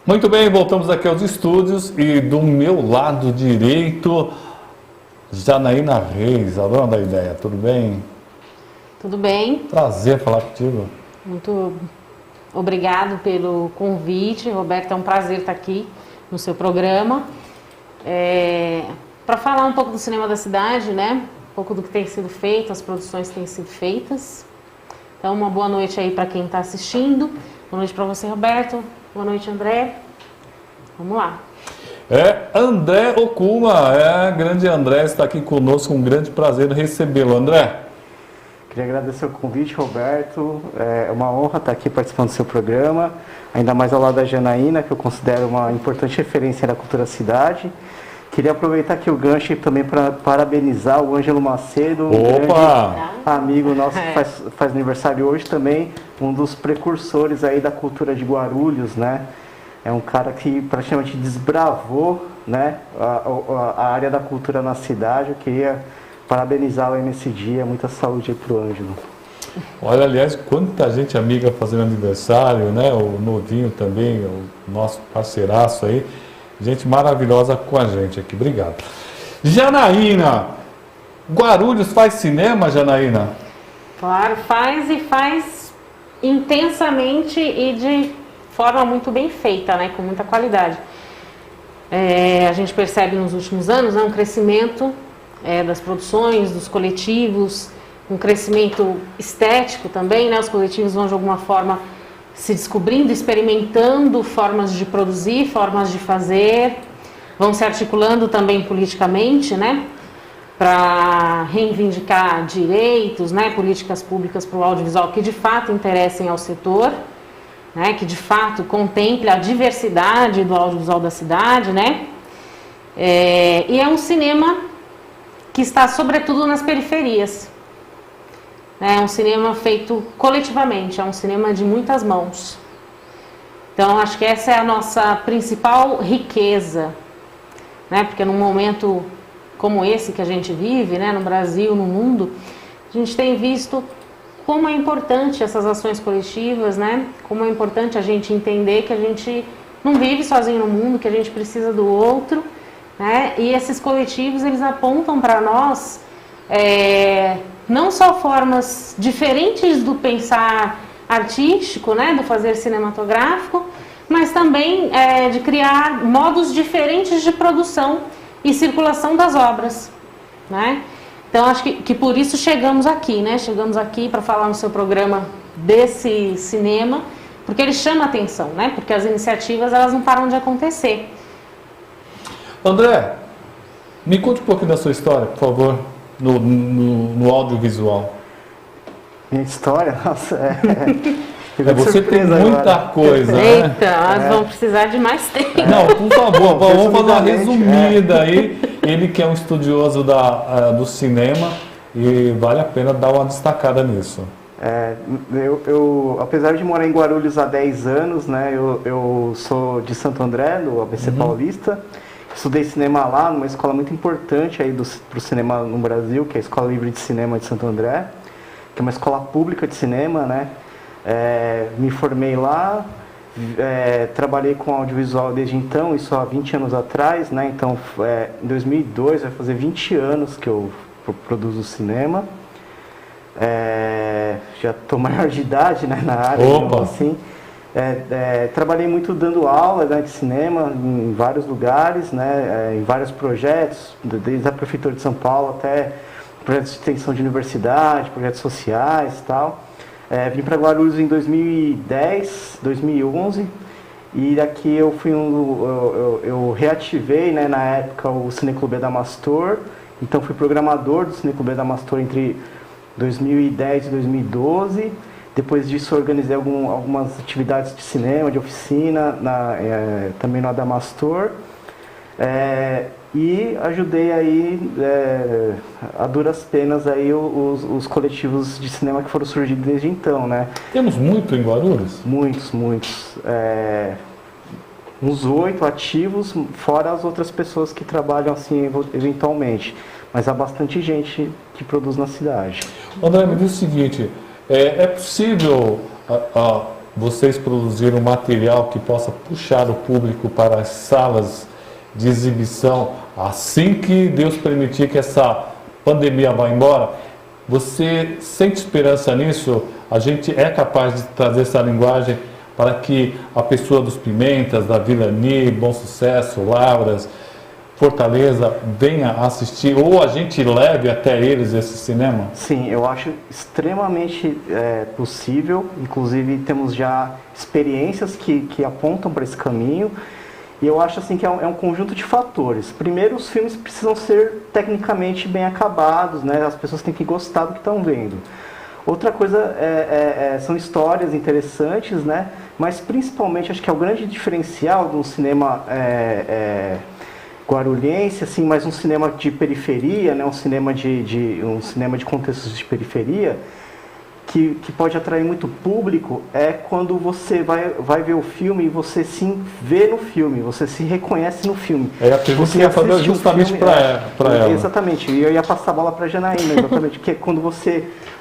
Muito bem, voltamos aqui aos estúdios e do meu lado direito, Janaína Reis, a dona da ideia, tudo bem? Tudo bem. Prazer falar contigo. Muito obrigado pelo convite, Roberto, é um prazer estar aqui no seu programa. Para falar um pouco do cinema da cidade, né? Um pouco do que tem sido feito, as produções que têm sido feitas. Então, uma boa noite aí para quem está assistindo. Boa noite para você, Roberto. Boa noite, André. Vamos lá. André Okuma, grande André, está aqui conosco, um grande prazer recebê-lo. André. Queria agradecer o convite, Roberto. É uma honra estar aqui participando do seu programa, ainda mais ao lado da Janaína, que eu considero uma importante referência na cultura da cidade. Queria aproveitar aqui o gancho também para parabenizar o Ângelo Macedo, um grande amigo nosso que faz aniversário hoje também, um dos precursores aí da cultura de Guarulhos, né? É um cara que praticamente desbravou, né, a área da cultura na cidade. Eu queria parabenizá-lo aí nesse dia. Muita saúde aí pro Ângelo. Olha, aliás, quanta gente amiga fazendo aniversário, né? O Novinho também, o nosso parceiraço aí. Gente maravilhosa com a gente aqui. Obrigado. Janaína, Guarulhos faz cinema, Janaína? Claro, faz e faz intensamente e de forma muito bem feita, né? Com muita qualidade. A gente percebe nos últimos anos, né, um crescimento das produções, dos coletivos, um crescimento estético também, né? Os coletivos vão de alguma forma se descobrindo, experimentando formas de produzir, formas de fazer, vão se articulando também politicamente, né? Para reivindicar direitos, né? Políticas públicas para o audiovisual que de fato interessem ao setor, né? Que de fato contemple a diversidade do audiovisual da cidade, né? E é um cinema que está sobretudo nas periferias. É um cinema feito coletivamente, é um cinema de muitas mãos. Então, acho que essa é a nossa principal riqueza, né? Porque num momento como esse que a gente vive, né, no Brasil, no mundo, a gente tem visto como é importante essas ações coletivas, né? Como é importante a gente entender que a gente não vive sozinho no mundo, que a gente precisa do outro, né? E esses coletivos, eles apontam para nós não só formas diferentes do pensar artístico, né, do fazer cinematográfico, mas também de criar modos diferentes de produção e circulação das obras, né? Então, acho que por isso chegamos aqui, né? Chegamos aqui para falar no seu programa desse cinema, porque ele chama atenção, né? Porque as iniciativas, elas não param de acontecer. André, me conte um pouquinho da sua história, por favor, no audiovisual. Minha história? Nossa, você tem muita coisa, né? Eita, nós vamos precisar de mais tempo. Não, por favor, vamos fazer uma resumida aí. Ele que é um estudioso do cinema e vale a pena dar uma destacada nisso. Apesar de morar em Guarulhos há 10 anos, né, eu sou de Santo André, do ABC Paulista. Estudei cinema lá, numa escola muito importante aí para o cinema no Brasil, que é a Escola Livre de Cinema de Santo André, que é uma escola pública de cinema, né? Me formei lá, trabalhei com audiovisual desde então, isso há 20 anos atrás, né? Então, em 2002 vai fazer 20 anos que eu produzo cinema. Já estou maior de idade, né, na área, então, assim. Trabalhei muito dando aula, né, de cinema em vários lugares, né, em vários projetos, desde a Prefeitura de São Paulo até projetos de extensão de universidade, projetos sociais e tal. Vim para Guarulhos em 2010, 2011 e daqui eu fui eu reativei, né, na época o Cineclube Adamastor, então fui programador do Cineclube Adamastor entre 2010 e 2012. Depois disso organizei algumas atividades de cinema, de oficina, também no Adamastor. E ajudei aí, a duras penas, aí, os coletivos de cinema que foram surgindo desde então, né? Temos muito em Guarulhos? Muitos. Uns 8 ativos, fora as outras pessoas que trabalham assim eventualmente. Mas há bastante gente que produz na cidade. André, me diz o seguinte, é possível vocês produziram material que possa puxar o público para as salas de exibição assim que Deus permitir que essa pandemia vá embora? Você sente esperança nisso? A gente é capaz de trazer essa linguagem para que a pessoa dos Pimentas, da Vilani, Bom Sucesso, Lavras, Fortaleza venha assistir, ou a gente leve até eles esse cinema? Sim, eu acho extremamente possível. Inclusive temos já experiências que apontam para esse caminho. E eu acho assim que é um conjunto de fatores. Primeiro, os filmes precisam ser tecnicamente bem acabados, né? As pessoas têm que gostar do que estão vendo. Outra coisa são histórias interessantes, né? Mas principalmente acho que é o grande diferencial de um cinema guarulhense, assim, mas um cinema de periferia, né? Um cinema de contextos de periferia, que pode atrair muito público, é quando você vai ver o filme e você se vê no filme, você se reconhece no filme. É a pergunta que eu ia fazer justamente para ela. Exatamente, e eu ia passar a bola para a Janaína, exatamente, que é quando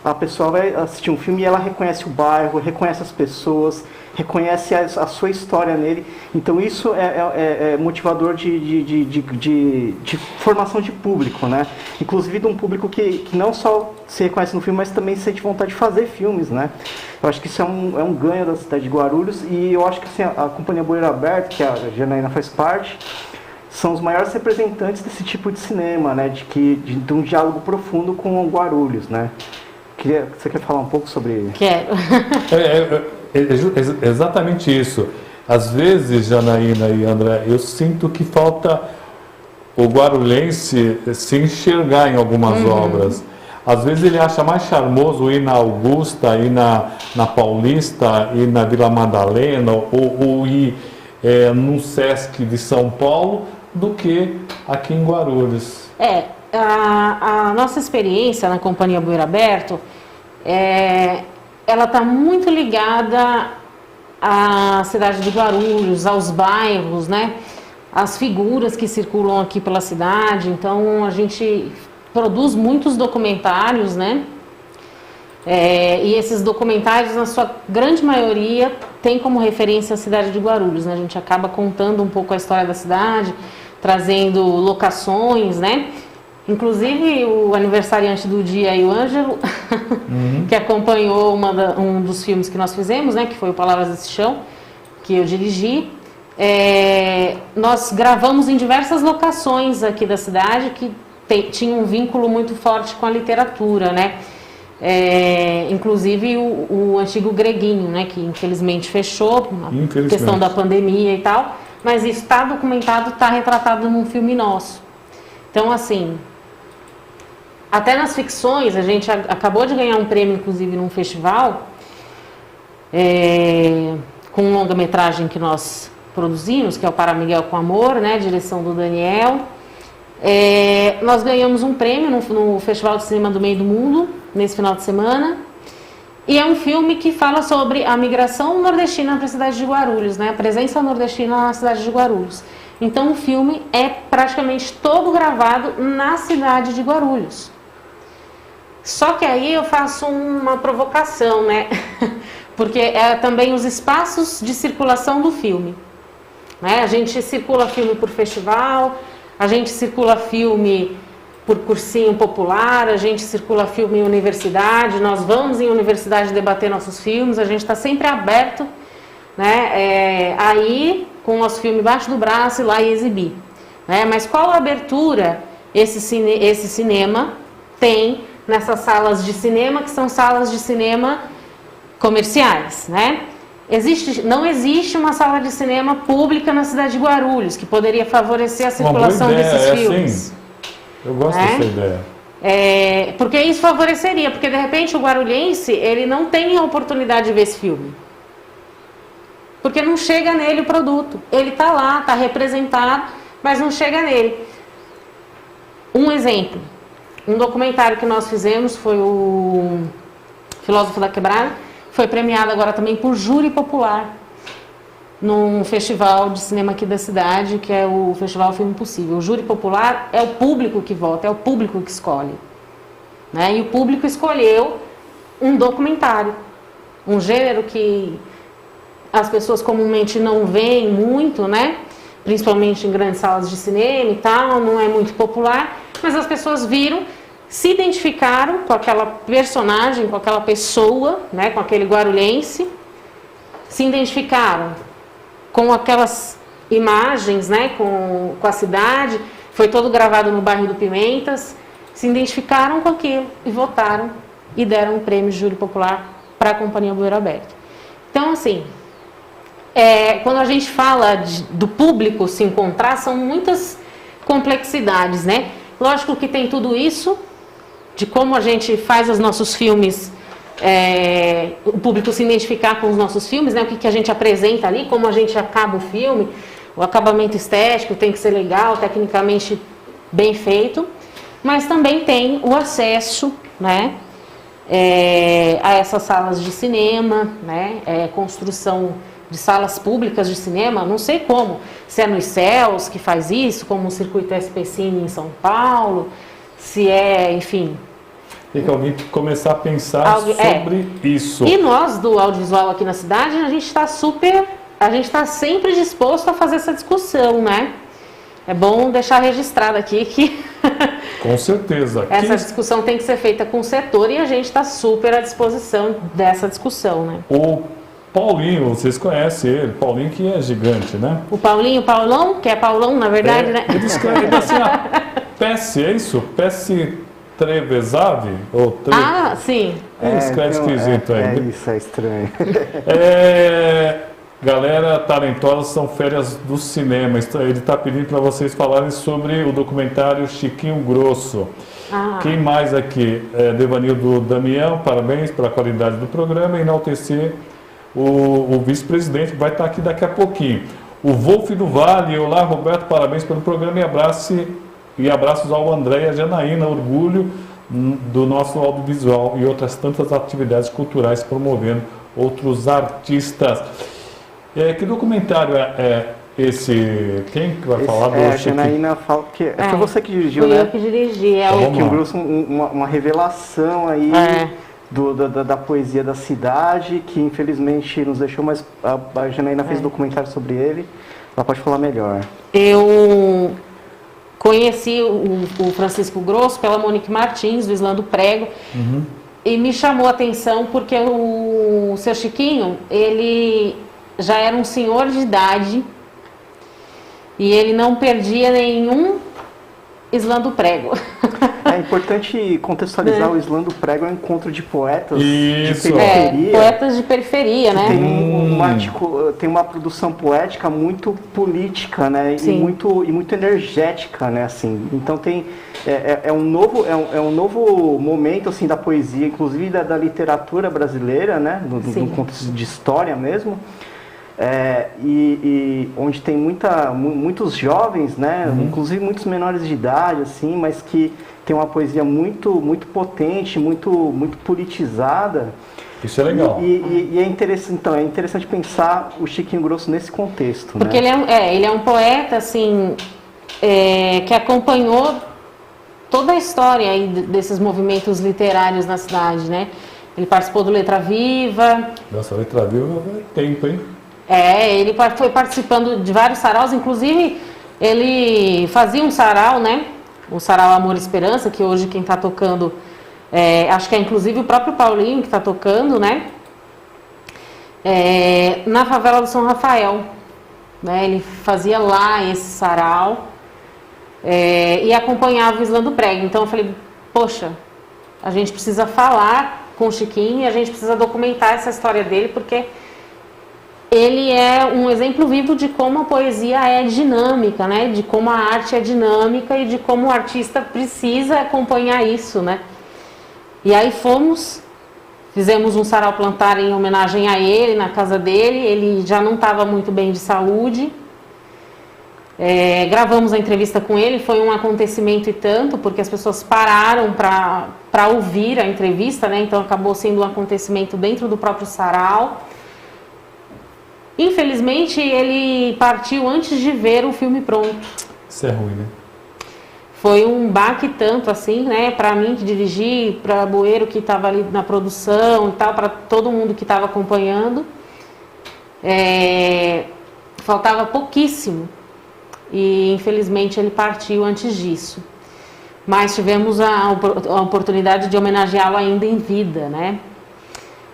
a pessoa vai assistir um filme e ela reconhece o bairro, reconhece as pessoas, reconhece a sua história nele. Então isso é motivador de formação de público, né? Inclusive de um público que não só se reconhece no filme, mas também sente vontade de fazer filmes, né? Eu acho que isso é um ganho da cidade de Guarulhos, e eu acho que assim, a Companhia Bueiro Aberto, que a Janaína faz parte, são os maiores representantes desse tipo de cinema, né? De um diálogo profundo com o Guarulhos, né? Você quer falar um pouco sobre... Quero. Exatamente isso. Às vezes, Janaína e André, eu sinto que falta o guarulhense se enxergar em algumas obras. Às vezes ele acha mais charmoso ir na Augusta, ir na Paulista, ir na Vila Madalena ou ir no Sesc de São Paulo do que aqui em Guarulhos. A nossa experiência na Companhia Bueiro Aberto, ela está muito ligada à cidade de Guarulhos, aos bairros, né? As figuras que circulam aqui pela cidade. Então a gente produz muitos documentários, né? E esses documentários, na sua grande maioria, tem como referência a cidade de Guarulhos, né? A gente acaba contando um pouco a história da cidade, trazendo locações, né? Inclusive o aniversariante do dia aí, o Ângelo, que acompanhou um dos filmes que nós fizemos, né? Que foi o Palavras desse Chão, que eu dirigi. Nós gravamos em diversas locações aqui da cidade que tinha um vínculo muito forte com a literatura, né? Inclusive o antigo Greguinho, né? Que infelizmente fechou, a questão da pandemia e tal, mas isso está documentado, está retratado num filme nosso. Então, assim, até nas ficções, a gente acabou de ganhar um prêmio, inclusive, num festival, com um longa-metragem que nós produzimos, que é o Para Miguel com Amor, né? Direção do Daniel. Nós ganhamos um prêmio no Festival de Cinema do Meio do Mundo, nesse final de semana, e é um filme que fala sobre a migração nordestina para a cidade de Guarulhos, né? A presença nordestina na cidade de Guarulhos. Então o filme é praticamente todo gravado na cidade de Guarulhos. Só que aí eu faço uma provocação, né? Porque é também os espaços de circulação do filme, né? A gente circula filme por festival, a gente circula filme por cursinho popular, a gente circula filme em universidade, nós vamos em universidade debater nossos filmes, a gente está sempre aberto, né, aí com o nosso filme embaixo do braço e lá e exibir, né? Mas qual a abertura esse cinema tem nessas salas de cinema, que são salas de cinema comerciais, né? Não existe uma sala de cinema pública na cidade de Guarulhos que poderia favorecer a circulação desses filmes. Assim, eu gosto dessa ideia. Porque isso favoreceria, porque de repente o guarulhense ele não tem a oportunidade de ver esse filme. Porque não chega nele o produto. Ele está lá, está representado, mas não chega nele. Um exemplo, um documentário que nós fizemos foi o Filósofo da Quebrada, foi premiado agora também por júri popular num festival de cinema aqui da cidade, que é o Festival Filme Possível. O júri popular é o público que vota, é o público que escolhe, né? E o público escolheu um documentário, um gênero que as pessoas comumente não veem muito, né? Principalmente em grandes salas de cinema e tal, não é muito popular, mas as pessoas viram, se identificaram com aquela personagem, com aquela pessoa, né? Com aquele guarulhense, se identificaram com aquelas imagens, né? Com a cidade, foi todo gravado no bairro do Pimentas, se identificaram com aquilo e votaram e deram um prêmio de júri popular para a Companhia Bueiro Aberto. Então, assim, quando a gente fala do público se encontrar, são muitas complexidades, né? Lógico que tem tudo isso, de como a gente faz os nossos filmes, o público se identificar com os nossos filmes, né? O que a gente apresenta ali, como a gente acaba o filme, o acabamento estético tem que ser legal, tecnicamente bem feito, mas também tem o acesso, né? A essas salas de cinema, né? Construção de salas públicas de cinema, não sei como, se é nos Céus que faz isso, como o Circuito SP Cine em São Paulo, se é, enfim... Tem que alguém começar a pensar sobre isso. E nós, do audiovisual aqui na cidade, a gente está sempre disposto a fazer essa discussão, né? É bom deixar registrado aqui que... Com certeza. Essa discussão tem que ser feita com o setor e a gente está super à disposição dessa discussão, né? O Paulinho, vocês conhecem ele, Paulinho que é gigante, né? O Paulão, que é Paulão, na verdade, né? Ele escreve assim, Pesce, é isso? Pesce Trevezave? Ah, sim. Ele escreve esquisito aí. Isso, é estranho. Galera talentosa, são férias do cinema. Ele está pedindo para vocês falarem sobre o documentário Chiquinho Grosso. Quem mais aqui? Devanildo Damião, parabéns pela qualidade do programa e enaltecer o vice-presidente, que vai estar aqui daqui a pouquinho. O Wolf do Vale, olá Roberto, parabéns pelo programa e abraços ao André e a Janaína, orgulho do nosso audiovisual e outras tantas atividades culturais promovendo outros artistas. Que documentário é esse? Quem que vai falar do a Janaína fala que foi você que dirigiu, fui né? Eu que dirigi. Chiquinho Grosso, uma revelação aí da poesia da cidade, que infelizmente nos deixou, mas a Janaína fez documentário sobre ele. Ela pode falar melhor. Eu conheci o Francisco Grosso pela Monique Martins, do Islã do Prego, e me chamou a atenção porque o seu Chiquinho, ele já era um senhor de idade e ele não perdia nenhum Islã do Prego. É importante contextualizar o Islã do Prego, é um encontro de poetas de periferia. Poetas de periferia, né? Tem uma produção poética muito política, né? E muito energética, né? Assim, então é um novo momento assim da poesia, inclusive da literatura brasileira, né? No contexto de história mesmo. Onde tem muitos jovens, né? Inclusive muitos menores de idade, assim, mas que tem uma poesia muito potente, muito politizada. Isso é legal. E é interessante pensar o Chiquinho Grosso nesse contexto. Porque né? ele é um poeta assim, que acompanhou toda a história aí desses movimentos literários na cidade, né? Ele participou do Letra Viva. Nossa, Letra Viva é tempo, hein? Ele foi participando de vários saraus, inclusive ele fazia um sarau, né? O Sarau Amor e Esperança, que hoje quem está tocando, acho que é inclusive o próprio Paulinho que está tocando, né? Na favela do São Rafael, né? Ele fazia lá esse sarau e acompanhava o Islã do Prego. Então eu falei, poxa, a gente precisa falar com o Chiquinho e a gente precisa documentar essa história dele, porque ele é um exemplo vivo de como a poesia é dinâmica, né? De como a arte é dinâmica e de como o artista precisa acompanhar isso, né? E aí fizemos um sarau plantar em homenagem a ele, na casa dele. Ele já não estava muito bem de saúde. Gravamos a entrevista com ele, foi um acontecimento e tanto, porque as pessoas pararam para ouvir a entrevista, né? Então acabou sendo um acontecimento dentro do próprio sarau. Infelizmente, ele partiu antes de ver o filme pronto. Isso é ruim, né? Foi um baque tanto assim, né? Para mim que dirigi, para Bueiro que estava ali na produção e tal, para todo mundo que estava acompanhando. faltava pouquíssimo e infelizmente ele partiu antes disso. Mas tivemos a oportunidade de homenageá-lo ainda em vida, né?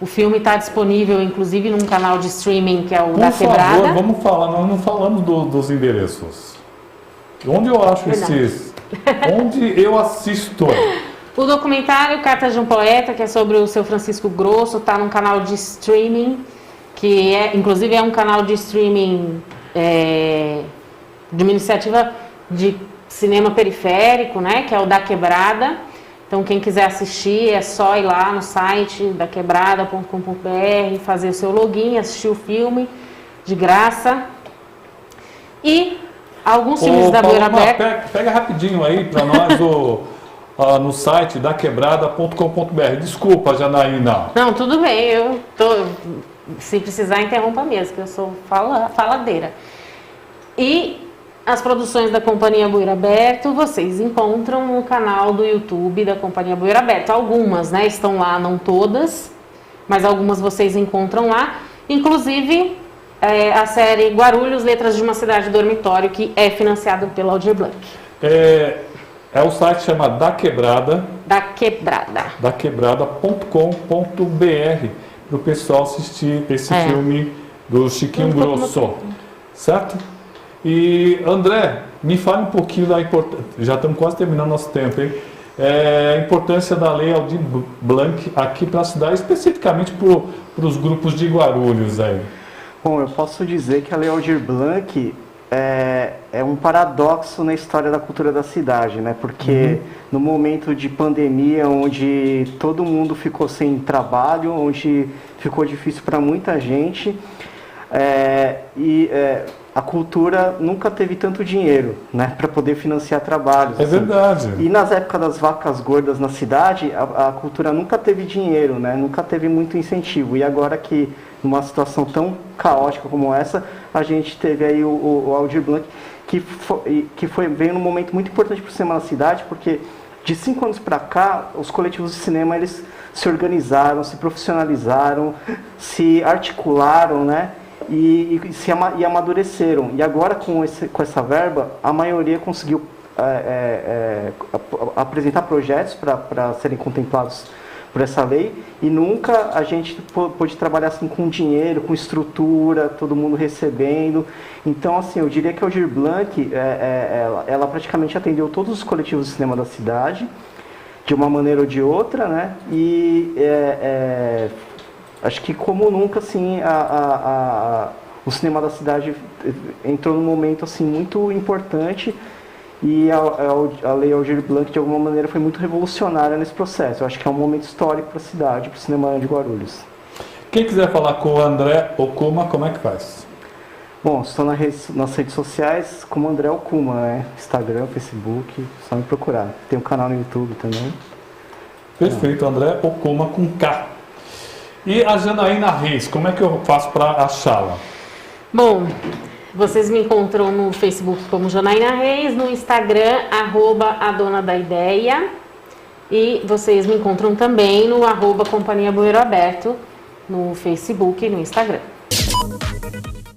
O filme está disponível, inclusive, num canal de streaming que é o Da Quebrada. Por favor, vamos falar, nós não falamos dos endereços. Onde eu acho esses? Onde eu assisto? O documentário Cartas de um Poeta, que é sobre o seu Francisco Grosso, está num canal de streaming, que inclusive é um canal de streaming de uma iniciativa de cinema periférico, né, que é o Da Quebrada. Então, quem quiser assistir, é só ir lá no site daquebrada.com.br, fazer o seu login, assistir o filme de graça. E alguns filmes da Boeira Aberta... Pega rapidinho aí para nós no site daquebrada.com.br. Desculpa, Janaína. Não, tudo bem. Se precisar, interrompa mesmo, que eu sou faladeira. E as produções da Companhia Boeira Aberto, vocês encontram no canal do YouTube da Companhia Boeira Aberto. Algumas, né, estão lá, não todas, mas algumas vocês encontram lá. Inclusive, a série Guarulhos, Letras de uma Cidade Dormitório, que é financiado pelo Aldir Blanc. O site chama Da Quebrada. Da Quebrada. daquebrada.com.br para o pessoal assistir esse filme do Chiquinho Grosso. Certo? E, André, me fale um pouquinho da importância, já estamos quase terminando nosso tempo, hein? A importância da Lei Aldir Blanc aqui para a cidade, especificamente para os grupos de Guarulhos aí. Bom, eu posso dizer que a Lei Aldir Blanc é um paradoxo na história da cultura da cidade, né? Porque no momento de pandemia, onde todo mundo ficou sem trabalho, onde ficou difícil para muita gente, a cultura nunca teve tanto dinheiro, né, para poder financiar trabalhos. É verdade. E nas épocas das vacas gordas na cidade, a cultura nunca teve dinheiro, né, nunca teve muito incentivo. E agora que, numa situação tão caótica como essa, a gente teve aí o Aldir Blanc, que veio num momento muito importante para o cinema na cidade, porque de 5 anos para cá, os coletivos de cinema eles se organizaram, se profissionalizaram, se articularam, né? E amadureceram. E agora, com essa verba, a maioria conseguiu apresentar projetos para serem contemplados por essa lei, e nunca a gente pôde trabalhar assim com dinheiro, com estrutura, todo mundo recebendo. Então, assim, eu diria que a Aldir Blanc, ela praticamente atendeu todos os coletivos de cinema da cidade, de uma maneira ou de outra, né? E acho que como nunca, assim, o cinema da cidade entrou num momento assim muito importante, e a Lei Aldir Blanc, de alguma maneira, foi muito revolucionária nesse processo. Eu acho que é um momento histórico para a cidade, para o cinema de Guarulhos. Quem quiser falar com o André Okuma, como é que faz? Bom, estou nas redes sociais como André Okuma, né? Instagram, Facebook, só me procurar. Tem um canal no YouTube também. Perfeito, André Okuma com K. E a Janaína Reis, como é que eu faço para achá-la? Bom, vocês me encontram no Facebook como Janaína Reis, no Instagram, @adonadaideia, e vocês me encontram também no @Companhia Boeira Aberto, no Facebook e no Instagram.